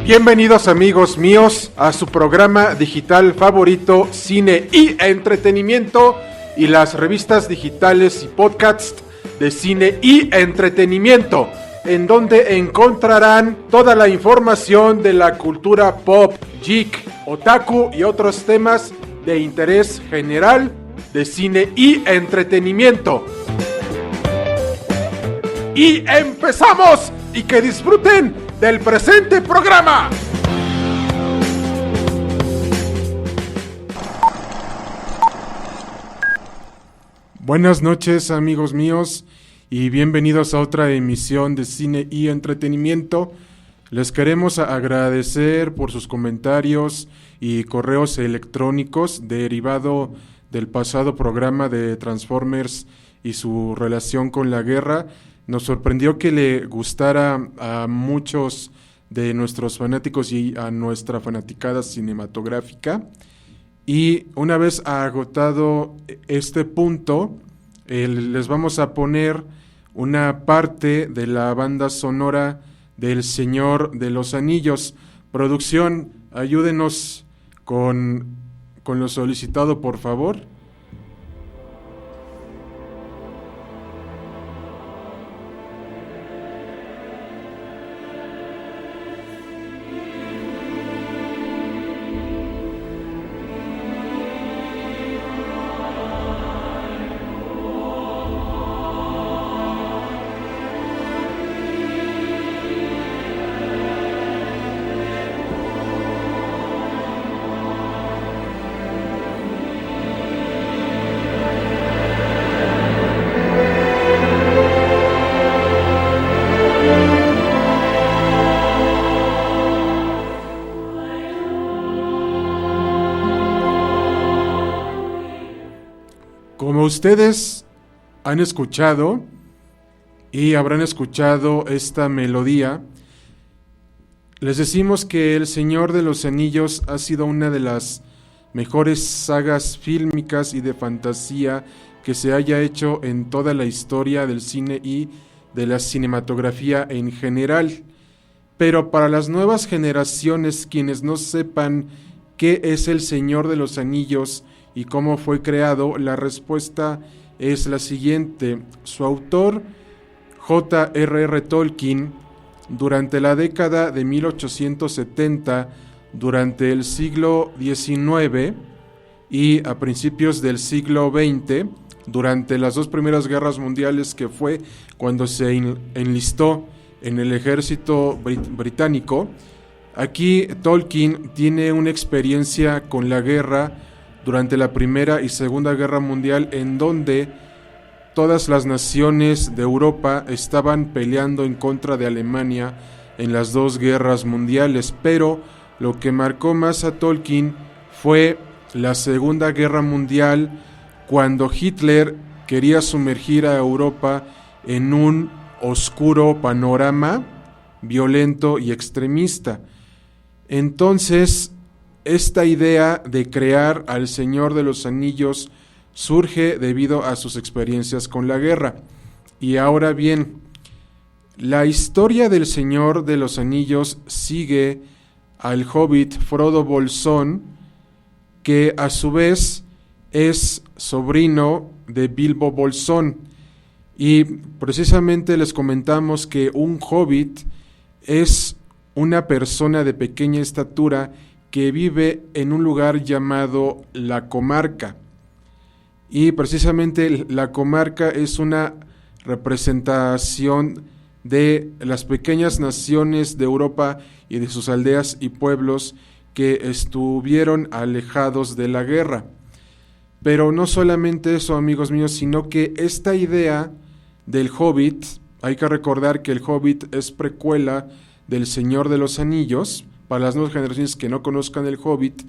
Bienvenidos amigos míos a su programa digital favorito, Cine y Entretenimiento, y las revistas digitales y podcasts de cine y entretenimiento, en donde encontrarán toda la información de la cultura pop, geek, otaku y otros temas de interés general de cine y entretenimiento. Y empezamos, y que disfruten del presente programa. Buenas noches amigos míos y bienvenidos a otra emisión de Cine y Entretenimiento. Les queremos agradecer por sus comentarios y correos electrónicos derivado del pasado programa de Transformers y su relación con la guerra. Nos sorprendió que le gustara a muchos de nuestros fanáticos y a nuestra fanaticada cinematográfica. Y una vez agotado este punto, les vamos a poner una parte de la banda sonora del Señor de los Anillos. Producción, ayúdenos con lo solicitado, por favor. Como ustedes han escuchado y habrán escuchado esta melodía, les decimos que El Señor de los Anillos ha sido una de las mejores sagas fílmicas y de fantasía que se haya hecho en toda la historia del cine y de la cinematografía en general. Pero para las nuevas generaciones, quienes no sepan qué es El Señor de los Anillos y cómo fue creado, la respuesta es la siguiente. Su autor, J.R.R. Tolkien, durante la década de 1870, durante el siglo XIX y a principios del siglo XX, durante las dos primeras guerras mundiales, que fue cuando se enlistó en el ejército británico, aquí Tolkien tiene una experiencia con la guerra durante la Primera y Segunda Guerra Mundial, en donde todas las naciones de Europa estaban peleando en contra de Alemania en las dos guerras mundiales. Pero lo que marcó más a Tolkien fue la Segunda Guerra Mundial, cuando Hitler quería sumergir a Europa en un oscuro panorama violento y extremista. Entonces, esta idea de crear al Señor de los Anillos surge debido a sus experiencias con la guerra. Y ahora bien, la historia del Señor de los Anillos sigue al hobbit Frodo Bolsón, que a su vez es sobrino de Bilbo Bolsón. Y precisamente les comentamos que un hobbit es una persona de pequeña estatura que vive en un lugar llamado La Comarca. Y precisamente la comarca es una representación de las pequeñas naciones de Europa y de sus aldeas y pueblos que estuvieron alejados de la guerra. Pero no solamente eso, amigos míos, sino que esta idea del Hobbit, hay que recordar que el Hobbit es precuela del Señor de los Anillos. Para las nuevas generaciones que no conozcan el Hobbit,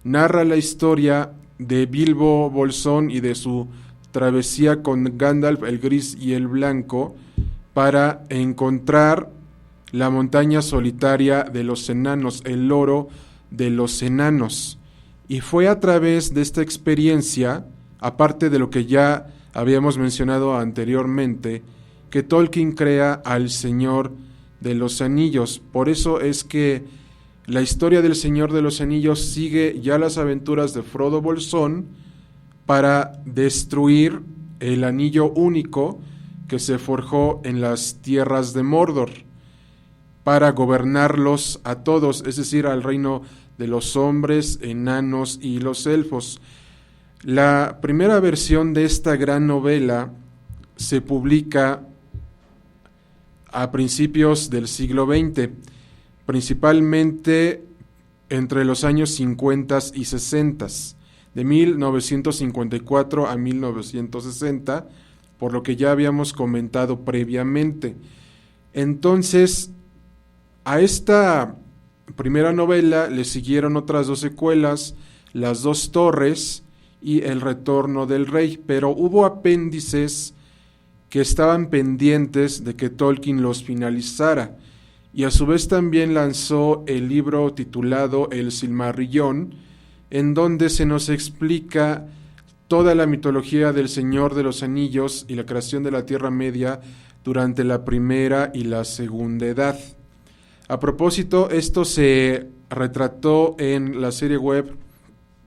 narra la historia de Bilbo Bolsón y de su travesía con Gandalf el Gris y el Blanco para encontrar la montaña solitaria de los enanos, el loro de los enanos. Y fue a través de esta experiencia, aparte de lo que ya habíamos mencionado anteriormente, que Tolkien crea al Señor de los Anillos. Por eso es que La historia del Señor de los Anillos sigue ya las aventuras de Frodo Bolsón para destruir el anillo único que se forjó en las tierras de Mordor, para gobernarlos a todos, es decir, al reino de los hombres, enanos y los elfos. La primera versión de esta gran novela se publica a principios del siglo XX, principalmente entre los años 50 y 60, de 1954 a 1960, por lo que ya habíamos comentado previamente. Entonces, a esta primera novela le siguieron otras 2 secuelas, Las Dos Torres y El Retorno del Rey, pero hubo apéndices que estaban pendientes de que Tolkien los finalizara, y a su vez también lanzó el libro titulado El Silmarillion, en donde se nos explica toda la mitología del Señor de los Anillos y la creación de la Tierra Media durante la Primera y la Segunda Edad. A propósito, esto se retrató en la serie web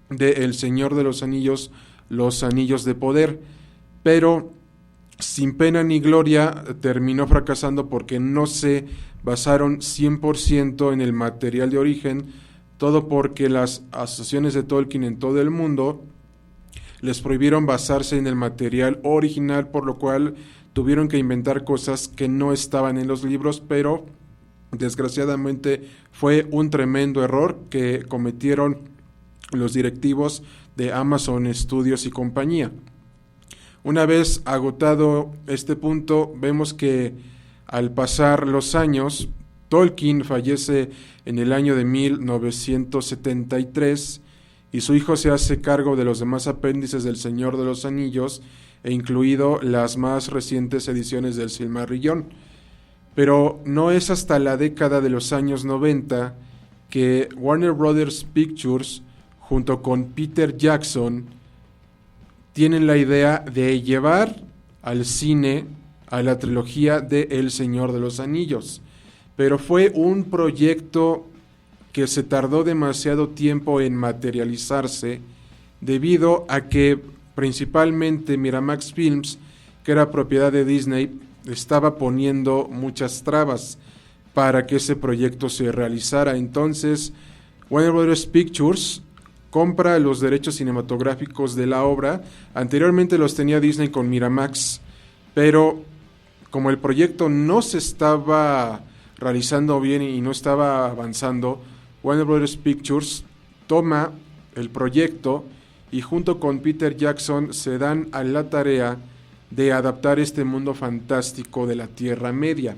de El Señor de los Anillos, Los Anillos de Poder, pero sin pena ni gloria terminó fracasando porque no se basaron 100% en el material de origen, todo porque las asociaciones de Tolkien en todo el mundo les prohibieron basarse en el material original, por lo cual tuvieron que inventar cosas que no estaban en los libros, pero desgraciadamente fue un tremendo error que cometieron los directivos de Amazon Studios y compañía. Una vez agotado este punto, vemos que al pasar los años, Tolkien fallece en el año de 1973 y su hijo se hace cargo de los demás apéndices del Señor de los Anillos, e incluido las más recientes ediciones del Silmarillion. Pero no es hasta la década de los años 90 que Warner Brothers Pictures, junto con Peter Jackson, tienen la idea de llevar al cine a la trilogía de El Señor de los Anillos. Pero fue un proyecto que se tardó demasiado tiempo en materializarse, debido a que principalmente Miramax Films, que era propiedad de Disney, estaba poniendo muchas trabas para que ese proyecto se realizara. Entonces, Warner Brothers Pictures compra los derechos cinematográficos de la obra. Anteriormente los tenía Disney con Miramax, pero como el proyecto no se estaba realizando bien y no estaba avanzando, Warner Brothers Pictures toma el proyecto y junto con Peter Jackson se dan a la tarea de adaptar este mundo fantástico de la Tierra Media.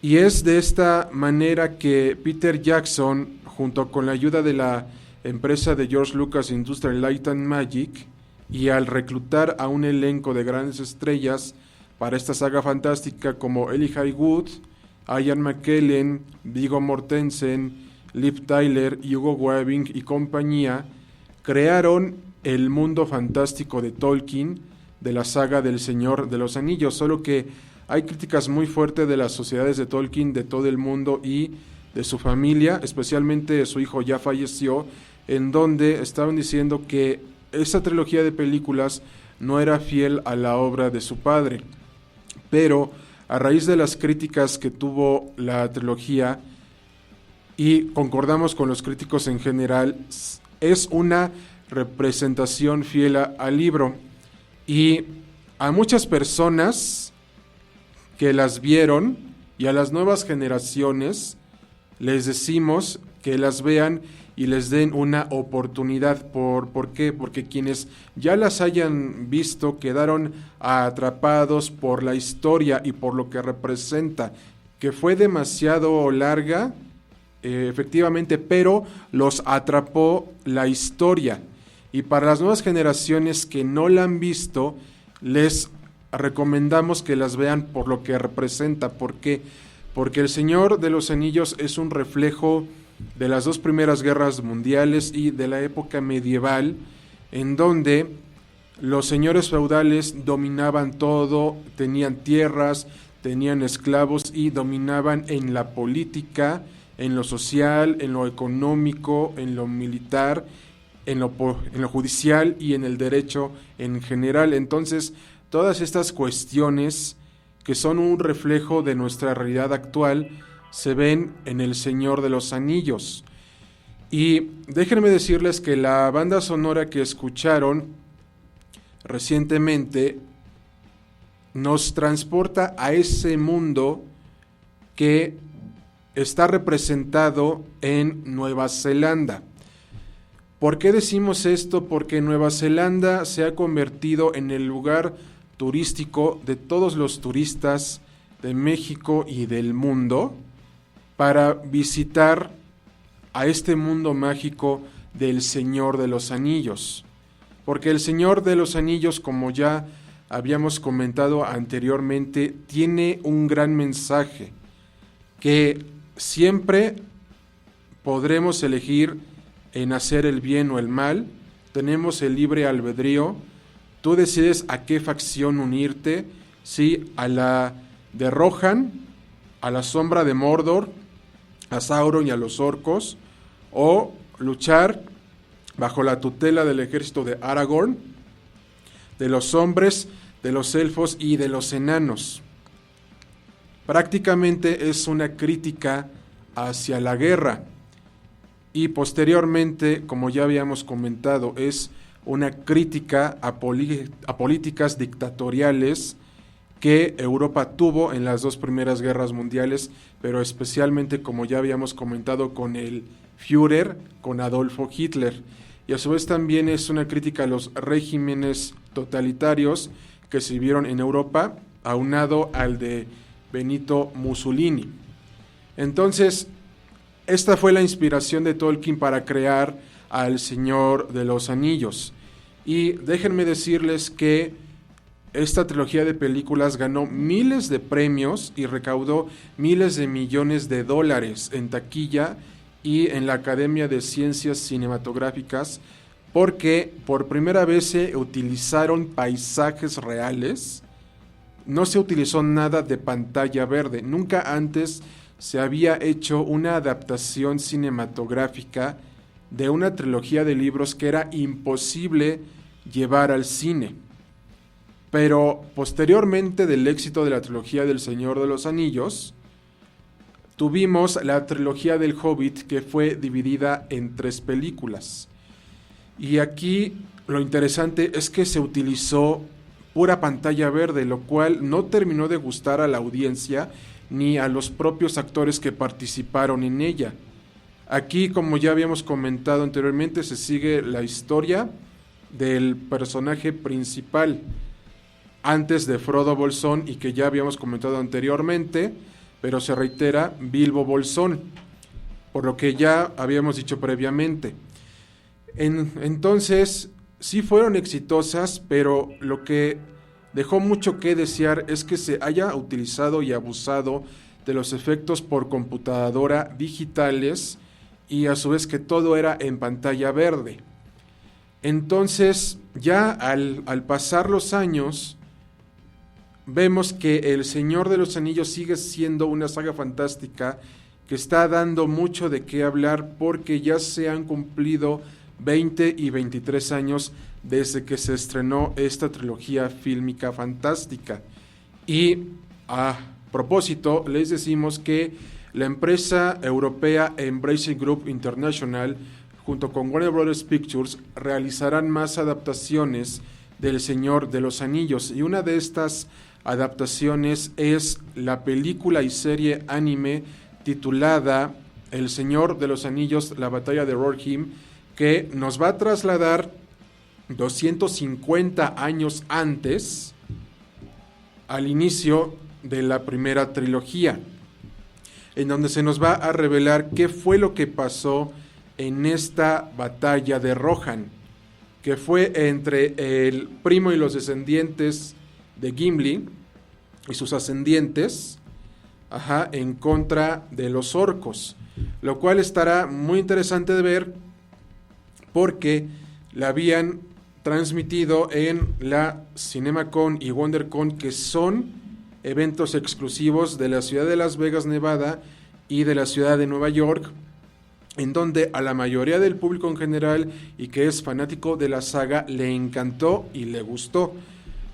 Y es de esta manera que Peter Jackson, junto con la ayuda de la empresa de George Lucas Industrial Light and Magic, y al reclutar a un elenco de grandes estrellas para esta saga fantástica como Elijah Wood, Ian McKellen, Viggo Mortensen, Liv Tyler, Hugo Weaving y compañía, crearon el mundo fantástico de Tolkien, de la saga del Señor de los Anillos, solo que hay críticas muy fuertes de las sociedades de Tolkien de todo el mundo y de su familia, especialmente su hijo ya falleció, en donde estaban diciendo que esa trilogía de películas no era fiel a la obra de su padre. Pero a raíz de las críticas que tuvo la trilogía, y concordamos con los críticos en general, es una representación fiel al libro, y a muchas personas que las vieron y a las nuevas generaciones les decimos que las vean y les den una oportunidad. ¿Por qué? Porque quienes ya las hayan visto quedaron atrapados por la historia y por lo que representa, que fue demasiado larga, efectivamente, pero los atrapó la historia. Y para las nuevas generaciones que no la han visto, les recomendamos que las vean por lo que representa. ¿Por qué? Porque El Señor de los Anillos es un reflejo de las 2 primeras guerras mundiales y de la época medieval, en donde los señores feudales dominaban todo, tenían tierras, tenían esclavos y dominaban en la política, en lo social, en lo económico, en lo militar, en lo judicial y en el derecho en general. Entonces, todas estas cuestiones que son un reflejo de nuestra realidad actual se ven en El Señor de los Anillos. Y déjenme decirles que la banda sonora que escucharon recientemente nos transporta a ese mundo que está representado en Nueva Zelanda. ¿Por qué decimos esto? Porque Nueva Zelanda se ha convertido en el lugar turístico de todos los turistas de México y del mundo para visitar a este mundo mágico del Señor de los Anillos. Porque el Señor de los Anillos, como ya habíamos comentado anteriormente, tiene un gran mensaje, que siempre podremos elegir en hacer el bien o el mal, tenemos el libre albedrío, tú decides a qué facción unirte, ¿sí? A la de Rohan, a la sombra de Mordor, a Sauron y a los orcos, o luchar bajo la tutela del ejército de Aragorn, de los hombres, de los elfos y de los enanos. Prácticamente es una crítica hacia la guerra y posteriormente, como ya habíamos comentado, es una crítica a políticas dictatoriales que Europa tuvo en las dos primeras guerras mundiales, pero especialmente, como ya habíamos comentado, con el Führer, con Adolfo Hitler. Y a su vez también es una crítica a los regímenes totalitarios que se vivieron en Europa, aunado al de Benito Mussolini. Entonces, esta fue la inspiración de Tolkien para crear al Señor de los Anillos. Y déjenme decirles que esta trilogía de películas ganó miles de premios y recaudó miles de millones de dólares en taquilla y en la Academia de Ciencias Cinematográficas, porque por primera vez se utilizaron paisajes reales, no se utilizó nada de pantalla verde. Nunca antes se había hecho una adaptación cinematográfica de una trilogía de libros que era imposible llevar al cine. Pero posteriormente del éxito de la trilogía del Señor de los Anillos, tuvimos la trilogía del Hobbit, que fue dividida en 3 películas. Y aquí lo interesante es que se utilizó pura pantalla verde, lo cual no terminó de gustar a la audiencia ni a los propios actores que participaron en ella. Aquí, como ya habíamos comentado anteriormente, se sigue la historia del personaje principal antes de Frodo Bolsón, y que ya habíamos comentado anteriormente, pero se reitera, Bilbo Bolsón, por lo que ya habíamos dicho previamente. Entonces, sí fueron exitosas, pero lo que dejó mucho que desear es que se haya utilizado y abusado de los efectos por computadora digitales y a su vez que todo era en pantalla verde. Entonces, ya al pasar los años, vemos que El Señor de los Anillos sigue siendo una saga fantástica que está dando mucho de qué hablar, porque ya se han cumplido 20 y 23 años desde que se estrenó esta trilogía fílmica fantástica. Y a propósito, les decimos que la empresa europea Embracer Group International, junto con Warner Bros. Pictures, realizarán más adaptaciones del Señor de los Anillos, y una de estas adaptaciones es la película y serie anime titulada El Señor de los Anillos, la batalla de Rohirrim, que nos va a trasladar 250 años antes, al inicio de la primera trilogía, en donde se nos va a revelar qué fue lo que pasó en esta batalla de Rohan, que fue entre el primo y los descendientes de Gimli y sus ascendientes, en contra de los orcos, lo cual estará muy interesante de ver, porque la habían transmitido en la CinemaCon y WonderCon, que son eventos exclusivos de la ciudad de Las Vegas, Nevada, y de la ciudad de Nueva York, en donde a la mayoría del público en general y que es fanático de la saga le encantó y le gustó.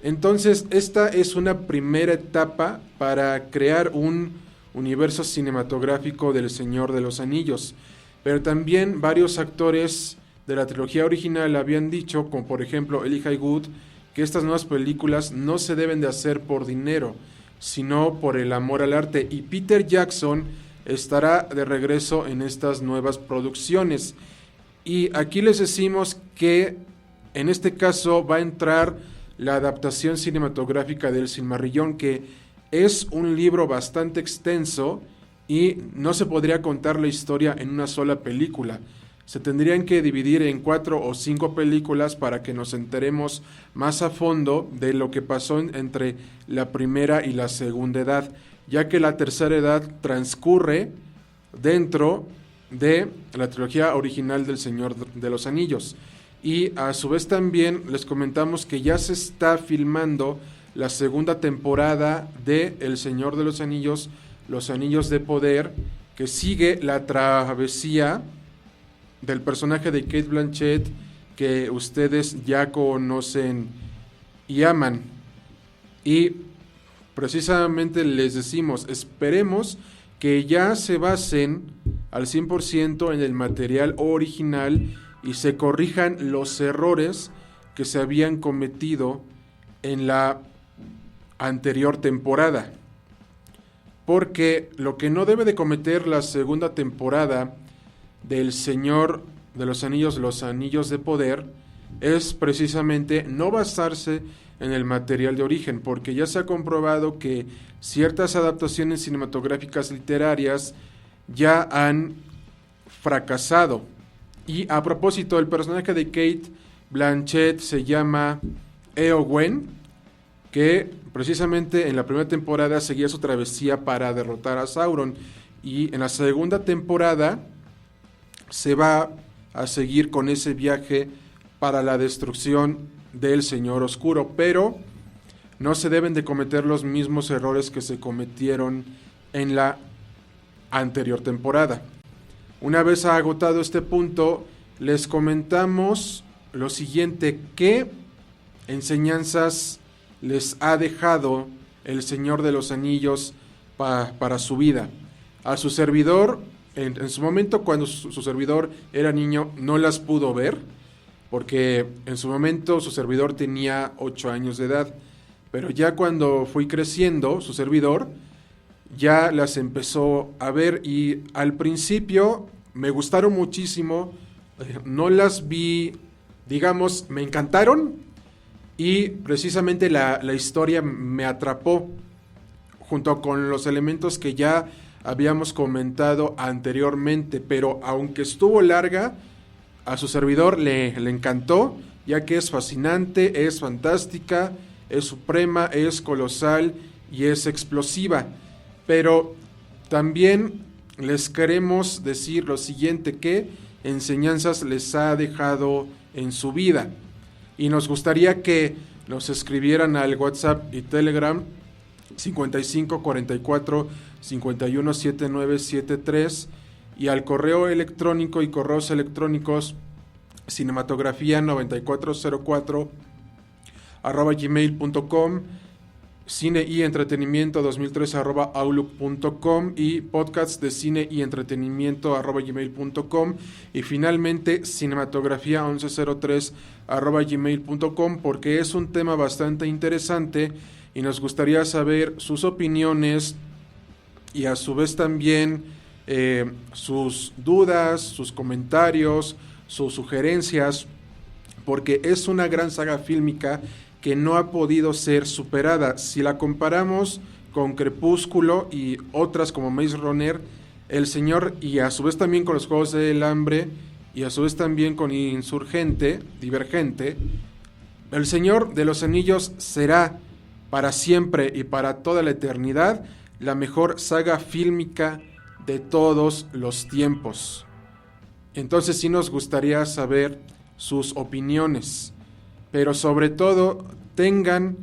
Entonces, esta es una primera etapa para crear un universo cinematográfico del Señor de los Anillos. Pero también varios actores de la trilogía original habían dicho, como por ejemplo Elijah Wood, que estas nuevas películas no se deben de hacer por dinero, sino por el amor al arte. Y Peter Jackson estará de regreso en estas nuevas producciones. Y aquí les decimos que en este caso va a entrar la adaptación cinematográfica del Silmarillion, que es un libro bastante extenso y no se podría contar la historia en una sola película. Se tendrían que dividir en 4 o 5 películas para que nos enteremos más a fondo de lo que pasó entre la primera y la segunda edad, ya que la tercera edad transcurre dentro de la trilogía original del Señor de los Anillos. Y a su vez también les comentamos que ya se está filmando la segunda temporada de El Señor de los Anillos, Los Anillos de Poder, que sigue la travesía del personaje de Cate Blanchett que ustedes ya conocen y aman. Y precisamente les decimos, esperemos que ya se basen al 100% en el material original y se corrijan los errores que se habían cometido en la anterior temporada. Porque lo que no debe de cometer la segunda temporada del Señor de los Anillos, Los Anillos de Poder, es precisamente no basarse en el material de origen, porque ya se ha comprobado que ciertas adaptaciones cinematográficas literarias ya han fracasado. Y a propósito, el personaje de Cate Blanchett se llama Eowyn, que precisamente en la primera temporada seguía su travesía para derrotar a Sauron, y en la segunda temporada se va a seguir con ese viaje para la destrucción del Señor Oscuro, pero no se deben de cometer los mismos errores que se cometieron en la anterior temporada. Una vez agotado este punto, les comentamos lo siguiente: ¿qué enseñanzas les ha dejado el Señor de los Anillos para su vida? A su servidor, en su momento, cuando su servidor era niño, no las pudo ver, porque en su momento su servidor tenía 8 años de edad, pero ya cuando fui creciendo, su servidor ya las empezó a ver, y al principio me gustaron muchísimo, no las vi, digamos, me encantaron, y precisamente la historia me atrapó, junto con los elementos que ya habíamos comentado anteriormente, pero aunque estuvo larga, a su servidor le encantó, ya que es fascinante, es fantástica, es suprema, es colosal y es explosiva. Pero también les queremos decir lo siguiente: ¿qué enseñanzas les ha dejado en su vida? Y nos gustaría que nos escribieran al WhatsApp y Telegram 55 44 51 79 73 y al correo electrónico y correos electrónicos cinematografía9404 @gmail.com, cine y entretenimiento 2003 @outlook.com y podcast de cine y entretenimiento @gmail.com, y finalmente cinematografía 1103 @gmail.com, porque es un tema bastante interesante y nos gustaría saber sus opiniones y a su vez también sus dudas, sus comentarios, sus sugerencias, porque es una gran saga fílmica que no ha podido ser superada. Si la comparamos con Crepúsculo y otras como Maze Runner, El Señor, y a su vez también con los Juegos del Hambre, y a su vez también con Divergente, El Señor de los Anillos será para siempre y para toda la eternidad la mejor saga fílmica de todos los tiempos. Entonces sí nos gustaría saber sus opiniones, pero sobre todo tengan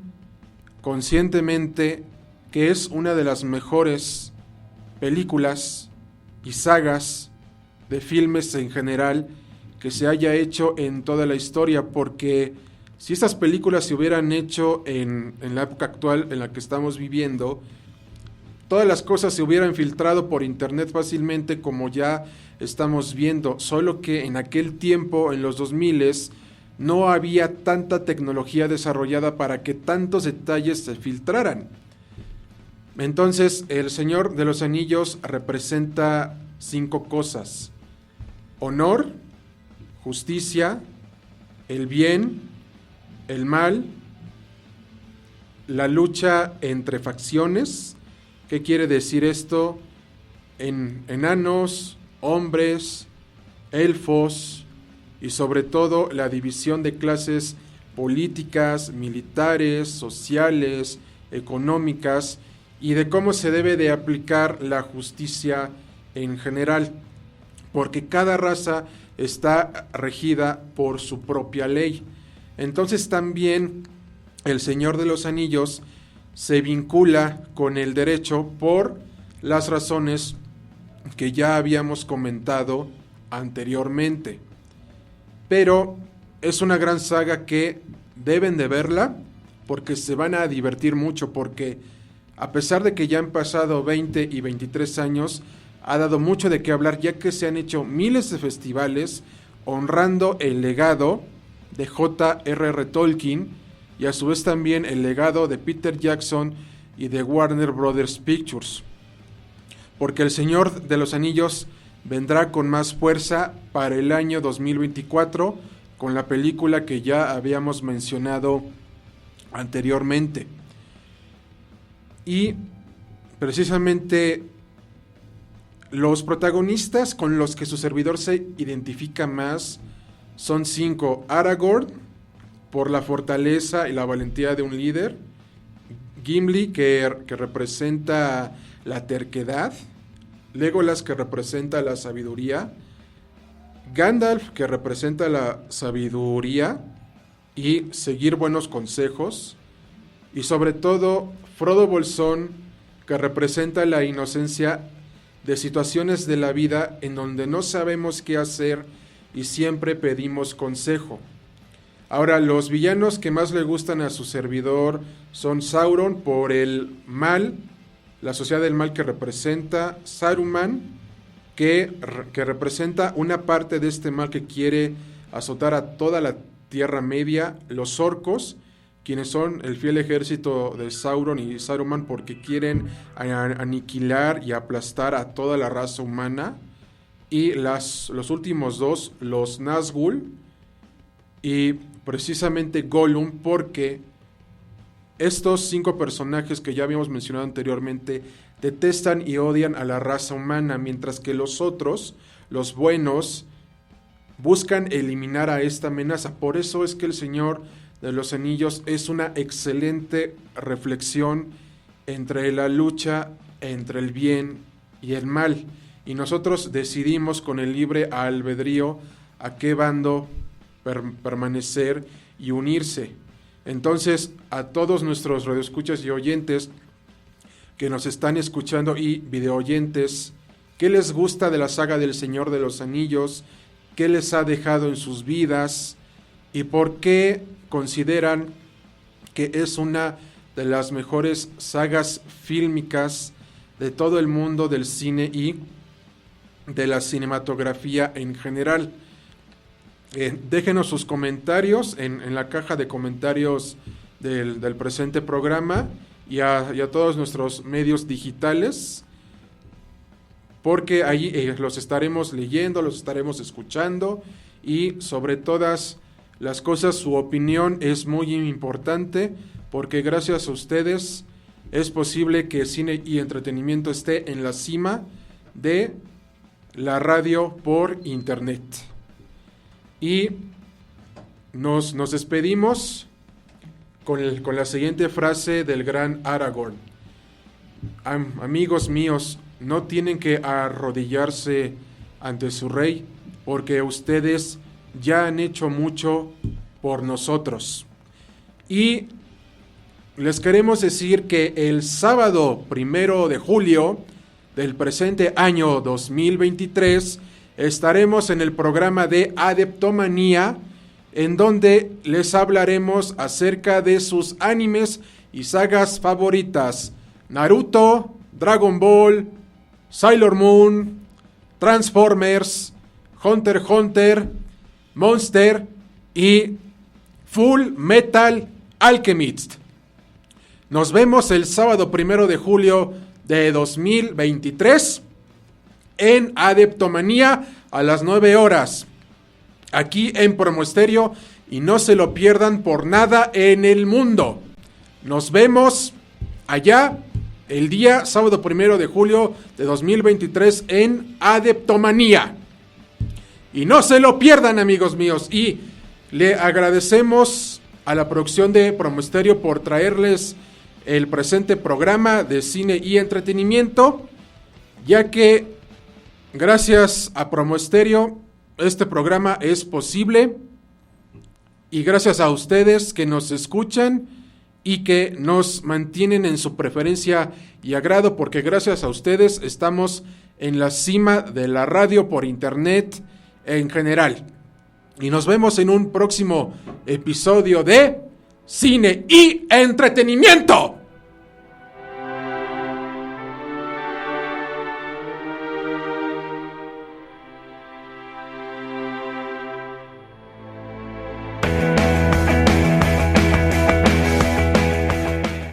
conscientemente que es una de las mejores películas y sagas de filmes en general que se haya hecho en toda la historia, porque si estas películas se hubieran hecho en la época actual en la que estamos viviendo, todas las cosas se hubieran filtrado por internet fácilmente, como ya estamos viendo, solo que en aquel tiempo, en los 2000s, no había tanta tecnología desarrollada para que tantos detalles se filtraran. Entonces, el Señor de los Anillos representa 5 cosas: honor, justicia, el bien, el mal, la lucha entre facciones. ¿Qué quiere decir esto? Enanos, hombres, elfos, y sobre todo la división de clases políticas, militares, sociales, económicas, y de cómo se debe de aplicar la justicia en general, porque cada raza está regida por su propia ley. Entonces también el Señor de los Anillos se vincula con el derecho por las razones que ya habíamos comentado anteriormente. Pero es una gran saga que deben de verla porque se van a divertir mucho, porque a pesar de que ya han pasado 20 y 23 años, ha dado mucho de qué hablar, ya que se han hecho miles de festivales honrando el legado de J.R.R. Tolkien y a su vez también el legado de Peter Jackson y de Warner Brothers Pictures. Porque El Señor de los Anillos vendrá con más fuerza para el año 2024 con la película que ya habíamos mencionado anteriormente. Y precisamente los protagonistas con los que su servidor se identifica más son 5. Aragorn, por la fortaleza y la valentía de un líder. Gimli, que representa la terquedad. Legolas, que representa la sabiduría. Gandalf, que representa la sabiduría y seguir buenos consejos. Y sobre todo, Frodo Bolsón, que representa la inocencia de situaciones de la vida en donde no sabemos qué hacer y siempre pedimos consejo. Ahora, los villanos que más le gustan a su servidor son Sauron por el mal, la sociedad del mal que representa, Saruman, que representa una parte de este mal que quiere azotar a toda la Tierra Media, los orcos, quienes son el fiel ejército de Sauron y Saruman porque quieren aniquilar y aplastar a toda la raza humana, y los últimos 2, los Nazgûl, y precisamente Gollum, porque estos 5 personajes que ya habíamos mencionado anteriormente detestan y odian a la raza humana, mientras que los otros, los buenos, buscan eliminar a esta amenaza. Por eso es que El Señor de los Anillos es una excelente reflexión entre la lucha entre el bien y el mal, y nosotros decidimos con el libre albedrío a qué bando permanecer y unirse. Entonces, a todos nuestros radioescuchas y oyentes que nos están escuchando y videoyentes, ¿qué les gusta de la saga del Señor de los Anillos? ¿Qué les ha dejado en sus vidas? ¿Y por qué consideran que es una de las mejores sagas fílmicas de todo el mundo del cine y de la cinematografía en general? Déjenos sus comentarios en la caja de comentarios del presente programa y a todos nuestros medios digitales, porque ahí los estaremos leyendo, los estaremos escuchando, y sobre todas las cosas su opinión es muy importante, porque gracias a ustedes es posible que cine y entretenimiento esté en la cima de la radio por internet. Y nos despedimos con la siguiente frase del gran Aragorn: amigos míos, no tienen que arrodillarse ante su rey, porque ustedes ya han hecho mucho por nosotros. Y les queremos decir que el sábado 1 de julio del presente año 2023 estaremos en el programa de Adeptomanía, en donde les hablaremos acerca de sus animes y sagas favoritas: Naruto, Dragon Ball, Sailor Moon, Transformers, Hunter x Hunter, Monster y Full Metal Alchemist. Nos vemos el sábado 1 de julio de 2023 en Adeptomanía a las 9 horas, aquí en Promo Estéreo, y no se lo pierdan por nada en el mundo. Nos vemos allá el día sábado 1 de julio de 2023 en Adeptomanía. Y no se lo pierdan, amigos míos, y le agradecemos a la producción de Promo Estéreo por traerles el presente programa de cine y entretenimiento, ya que gracias a Promo Estéreo este programa es posible, y gracias a ustedes que nos escuchan y que nos mantienen en su preferencia y agrado, porque gracias a ustedes estamos en la cima de la radio por internet en general. Y nos vemos en un próximo episodio de Cine y Entretenimiento.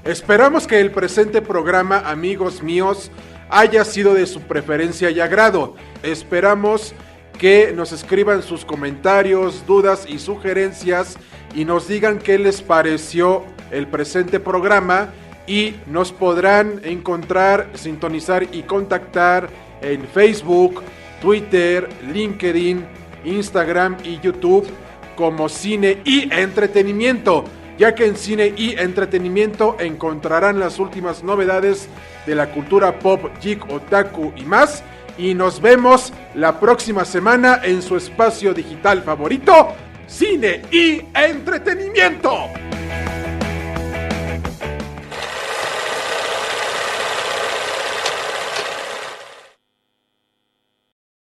Esperamos que el presente programa, amigos míos, haya sido de su preferencia y agrado. Esperamos que nos escriban sus comentarios, dudas y sugerencias y nos digan qué les pareció el presente programa, y nos podrán encontrar, sintonizar y contactar en Facebook, Twitter, LinkedIn, Instagram y YouTube como Cine y Entretenimiento, ya que en Cine y Entretenimiento encontrarán las últimas novedades de la cultura pop, geek, otaku y más. Y nos vemos la próxima semana en su espacio digital favorito, Cine y Entretenimiento.